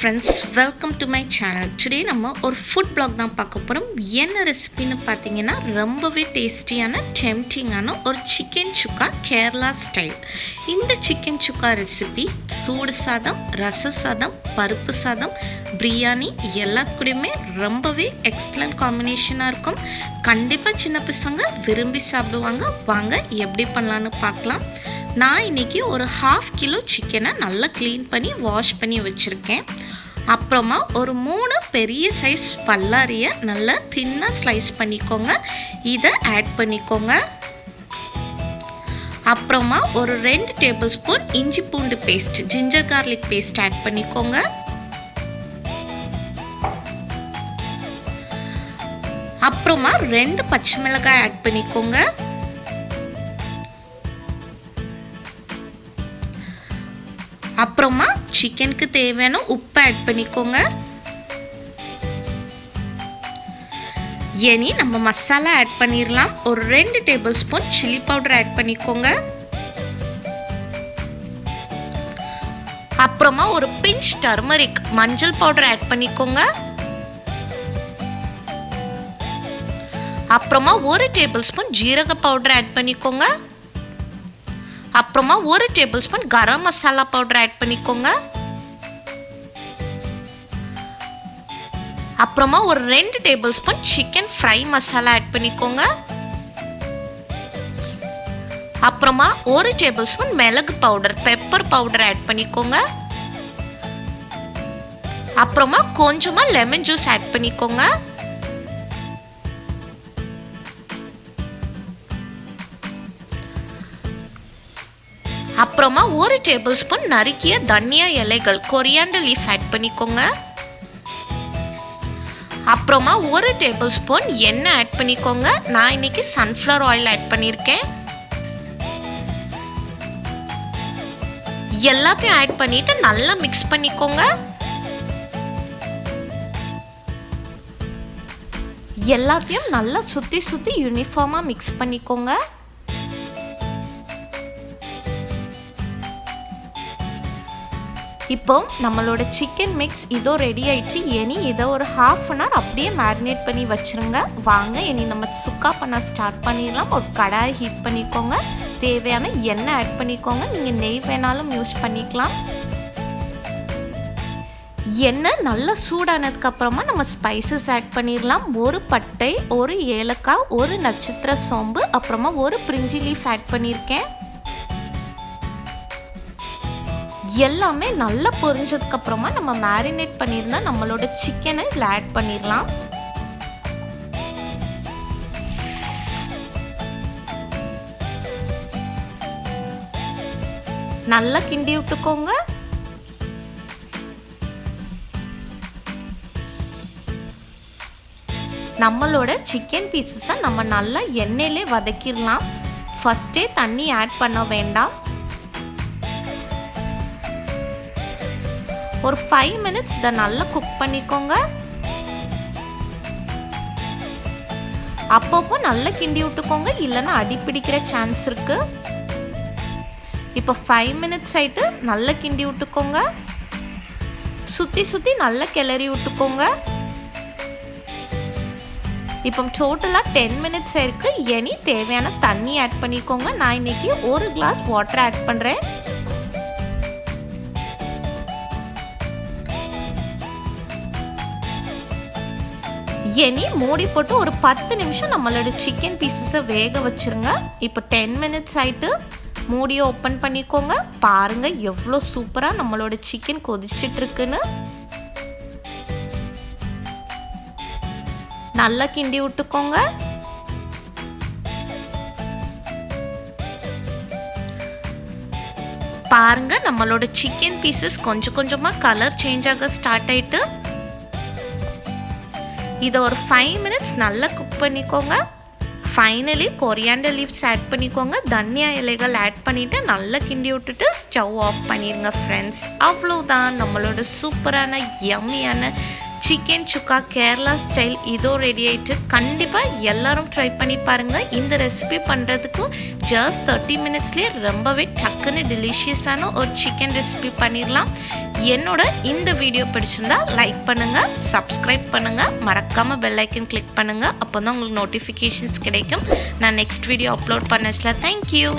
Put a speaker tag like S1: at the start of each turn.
S1: friends, welcome to my channel. Today நம்ம ஒரு food vlog தான் பார்க்க போறோம். என்ன ரெசிபின்னு பார்த்தீங்கன்னா ரொம்பவே டேஸ்டியான டெம்ப்டிங்கான ஒரு சிக்கன் சுக்கா கேரளா ஸ்டைல். இந்த சிக்கன் சுக்கா ரெசிபி சூடு சாதம், ரச சாதம், பருப்பு சாதம், பிரியாணி எல்லாத்துக்கூடயுமே ரொம்பவே எக்ஸலண்ட் காம்பினேஷனாக இருக்கும். கண்டிப்பாக சின்ன பசங்க விரும்பி சாப்பிடுவாங்க. வாங்க எப்படி பண்ணலான்னு பார்க்கலாம். நான் இன்றைக்கி ஒரு 1/2 கிலோ சிக்கனை நல்லா க்ளீன் பண்ணி வாஷ் பண்ணி வச்சுருக்கேன். அப்புறமா ஒரு 3 பெரிய சைஸ் பல்லாரியை நல்லா தின்னாக ஸ்லைஸ் பண்ணிக்கோங்க. இதை ஆட் பண்ணிக்கோங்க. அப்புறமா ஒரு 2 டேபிள் ஸ்பூன் இஞ்சி பூண்டு paste, ginger garlic paste add பண்ணிக்கோங்க. அப்புறமா 2 பச்சை மிளகாய் ஆட் பண்ணிக்கோங்க. அப்புறமா சிக்கனுக்கு தேவையான உப்பு ஆட் பண்ணிக்கோங்க. இனி நம்ம மசாலா ஆட் பண்ணிடலாம். ஒரு 2 tablespoon chilli powder add பண்ணிக்கோங்க. அப்புறமா ஒரு பிஞ்ச் டர்மரிக் மஞ்சள் பவுடர் ஆட் பண்ணிக்கோங்க. அப்புறமா 1 டேபிள் ஸ்பூன் ஜீரக பவுடர் ஆட் பண்ணிக்கோங்க. அப்புறமா 1 tablespoon garam masala powder add பண்ணிக்கோங்க. அப்புறமா ஒரு 2 tablespoon chicken fry masala add பண்ணிக்கோங்க. அப்புறமா 1 டேபிள் ஸ்பூன் மிளகு பவுடர், பெப்பர் பவுடர் ஆட் பண்ணிக்கோங்க. அப்புறமா கொஞ்சமா லெமன் ஜூஸ் ஆட் பண்ணிக்கோங்க. அப்புறமா 1 டேபிள் ஸ்பூன் நறுக்கிய தனியா இலைகள், கொரியாண்டர் லீஃப் ஆட் பண்ணிக்கோங்க. அப்புறமா 1 டேபிள் ஸ்பூன் எண்ணெய் ஆட் பண்ணிக்கோங்க. நான் இன்னைக்கு சன்ஃப்ளவர் ஆயில் ஆட் பண்ணியிருக்கேன். எல்லாத்தையும் ஆட் பண்ணிட்டு நல்லா மிக்ஸ் பண்ணிக்கோங்க. எல்லாத்தையும் நல்லா சுற்றி யூனிஃபார்மாக மிக்ஸ் பண்ணிக்கோங்க. இப்போ நம்மளோட சிக்கன் மிக்ஸ் இதோ ரெடி ஆயிடுச்சு. இனி இதை ஒரு 1/2 அன் ஹவர் அப்படியே மேரினேட் பண்ணி வச்சுருங்க. வாங்க இனி நம்ம சுக்கா பண்ண ஸ்டார்ட் பண்ணிடலாம். ஒரு கடாய் ஹீட் பண்ணிக்கோங்க. தேவையான எண்ணெய் ஆட் பண்ணிக்கோங்க. நீங்கள் நெய் வேணாலும் யூஸ் பண்ணிக்கலாம். எண்ணெய் நல்லா சூடானதுக்கப்புறமா நம்ம ஸ்பைசஸ் ஆட் பண்ணிடலாம். ஒரு பட்டை, ஒரு ஏலக்காய், ஒரு நட்சத்திர சோம்பு, அப்புறமா ஒரு பிரிஞ்சி லீஃப் ஆட் பண்ணியிருக்கேன். எல்லாமே நல்லா பொரிஞ்சதுக்கு அப்புறமா நம்ம மேரினேட் பண்ணியிருந்தா நம்மளோட சிக்கனை இதில் ஆட் பண்ணிடலாம். நல்லா கிண்டி விட்டுக்கோங்க. நம்மளோட சிக்கன் பீசஸை நம்ம நல்லா எண்ணெயிலே வதக்கிடலாம். ஃபர்ஸ்டே தண்ணி ஆட் பண்ண வேண்டாம். ஒரு 5 மினிட்ஸ் இதை நல்லா குக் பண்ணிக்கோங்க. அப்பப்போ நல்லா கிண்டி விட்டுக்கோங்க, இல்லைன்னா அடி பிடிக்கிற சான்ஸ் இருக்கு. இப்போ 5 மினிட்ஸ் ஆயிட்டு நல்லா கிண்டி விட்டுக்கோங்க. சுற்றி நல்லா கிளறி விட்டுக்கோங்க. இப்போ டோட்டலாக 10 மினிட்ஸ் ஆயிருக்கு. இனி தேவையான தண்ணி ஆட் பண்ணிக்கோங்க. நான் இன்னைக்கு 1 கிளாஸ் வாட்டர் ஆட் பண்ணுறேன். இனி மூடி போட்டு ஒரு 10 நிமிஷம் நம்மளோட சிக்கன் பீசஸை வேக வச்சுருங்க. இப்போ 10 மினிட்ஸ் ஆயிட்டு மூடியை ஓப்பன் பண்ணிக்கோங்க. பாருங்க எவ்வளோ சூப்பராக நம்மளோட சிக்கன் கொதிச்சிட்டு இருக்குன்னு. நல்லா கிண்டி விட்டுக்கோங்க. பாருங்க நம்மளோட சிக்கன் பீசஸ் கொஞ்சம் கொஞ்சமாக கலர் சேஞ்ச் ஆக ஸ்டார்ட் ஆயிட்டு. இதை ஒரு 5 மினிட்ஸ் நல்லா குக் பண்ணிக்கோங்க. ஃபைனலி கொரியாண்டர் லீவ்ஸ் ஆட் பண்ணிக்கோங்க. தனியா இலைகள் ஆட் பண்ணிவிட்டு நல்லா கிண்டி விட்டுட்டு ஸ்டவ் ஆஃப் பண்ணிடுங்க ஃப்ரெண்ட்ஸ். அவ்வளோதான் நம்மளோட சூப்பரான யம்மியான சிக்கன் சுக்கா கேரளா ஸ்டைல் இதோ ரெடி ஆயிட்டு. கண்டிப்பாக எல்லாரும் ட்ரை பண்ணி பாருங்கள். இந்த ரெசிபி பண்ணுறதுக்கு ஜஸ்ட் 30 மினிட்ஸ்லேயே ரொம்பவே டக்குன்னு டெலிஷியஸான ஒரு சிக்கன் ரெசிபி பண்ணிடலாம். என்னோட இந்த வீடியோ பிடிச்சிருந்தா லைக் பண்ணுங்கள், சப்ஸ்கிரைப் பண்ணுங்கள், மறக்காமல் பெல் ஐக்கன் கிளிக் பண்ணுங்கள். அப்போ தான் உங்களுக்கு நோட்டிஃபிகேஷன்ஸ் கிடைக்கும் நான் நெக்ஸ்ட் வீடியோ அப்லோட் பண்ணச்சுல. தேங்க்யூ.